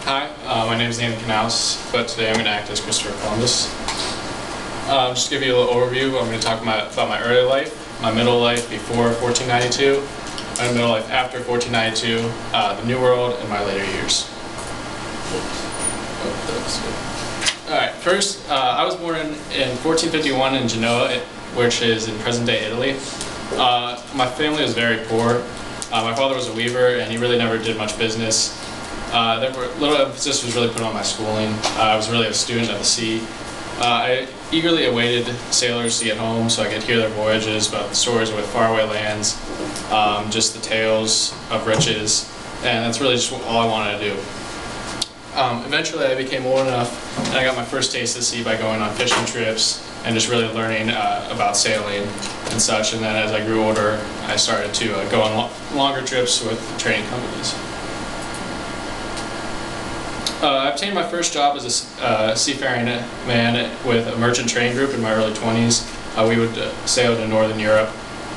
Hi, my name is Knaus, but today I'm going to act as Christopher Columbus. Just to give you a little overview, I'm going to talk about my early life, my middle life before 1492, my middle life after 1492, the New World, and my later years. Alright, first, I was born in 1451 in Genoa, which is in present-day Italy. My family was very poor. My father was a weaver, and he really never did much business. Little emphasis was really put on my schooling. I was really a student of the sea. I eagerly awaited sailors to get home so I could hear their voyages about the stories with faraway lands, just the tales of riches, and that's really just all I wanted to do. Eventually I became old enough and I got my first taste of the sea by going on fishing trips and just really learning about sailing and such, and then as I grew older I started to go on longer trips with trading companies. I obtained my first job as a seafaring man with a merchant trading group in my early 20s. We would sail to Northern Europe,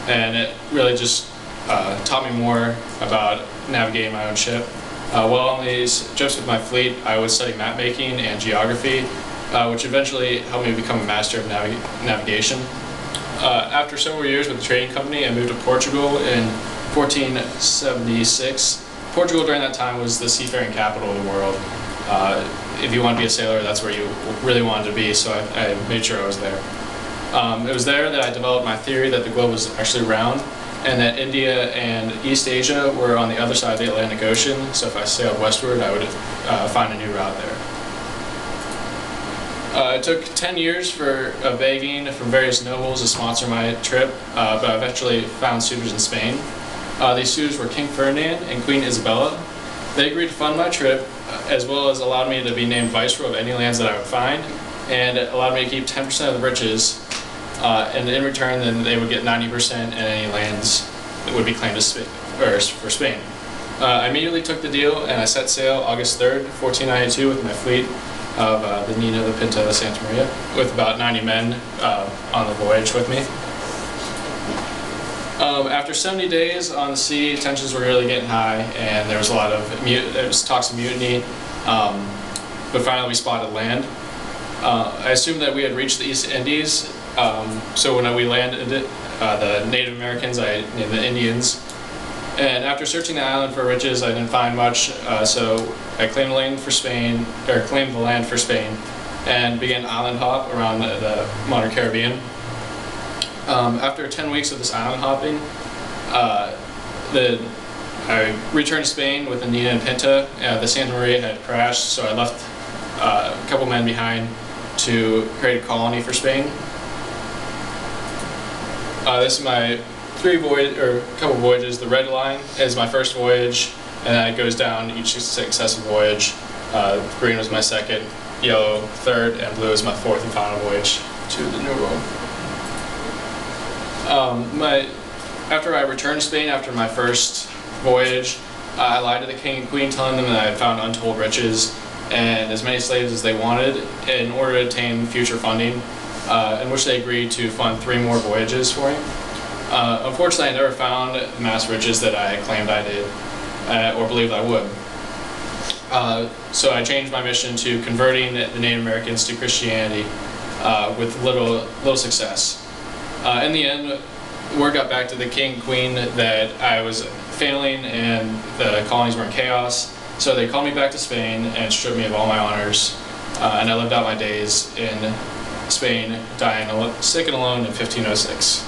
and it really just taught me more about navigating my own ship. While on these trips with my fleet, I would study map making and geography, which eventually helped me become a master of navigation. After several years with the trading company, I moved to Portugal in 1476. Portugal during that time was the seafaring capital of the world. If you want to be a sailor, that's where you really wanted to be, so I made sure I was there. It was there that I developed my theory that the globe was actually round, and that India and East Asia were on the other side of the Atlantic Ocean, so if I sailed westward, I would find a new route there. It took 10 years for begging from various nobles to sponsor my trip, but I eventually found suitors in Spain. These suitors were King Ferdinand and Queen Isabella. They agreed to fund my trip, as well as allowed me to be named viceroy of any lands that I would find, and allowed me to keep 10% of the riches, and in return then they would get 90% in any lands that would be claimed as for Spain. I immediately took the deal and I set sail August 3rd, 1492 with my fleet of the Nina, the Pinta, the Santa Maria, with about 90 men on the voyage with me. After 70 days on the sea, tensions were really getting high, and there was a lot of talks of mutiny, but finally we spotted land. I assumed that we had reached the East Indies, so when we landed, the Native Americans, I named the Indians, and after searching the island for riches, I didn't find much, so I claimed the land for Spain, and began island hop around the modern Caribbean. After 10 weeks of this island hopping, I returned to Spain with the Nina and Pinta. The Santa Maria had crashed, so I left a couple men behind to create a colony for Spain. This is my couple voyages. The red line is my first voyage, and then it goes down each successive voyage. Green was my second, yellow third, and blue is my fourth and final voyage to the New World. After I returned to Spain after my first voyage, I lied to the king and queen, telling them that I had found untold riches and as many slaves as they wanted in order to obtain future funding, in which they agreed to fund 3 more voyages for me. Unfortunately, I never found the mass riches that I claimed I did, or believed I would. So I changed my mission to converting the Native Americans to Christianity with little success. In the end, word got back to the king and queen that I was failing and the colonies were in chaos, so they called me back to Spain and stripped me of all my honors, and I lived out my days in Spain, dying sick and alone in 1506.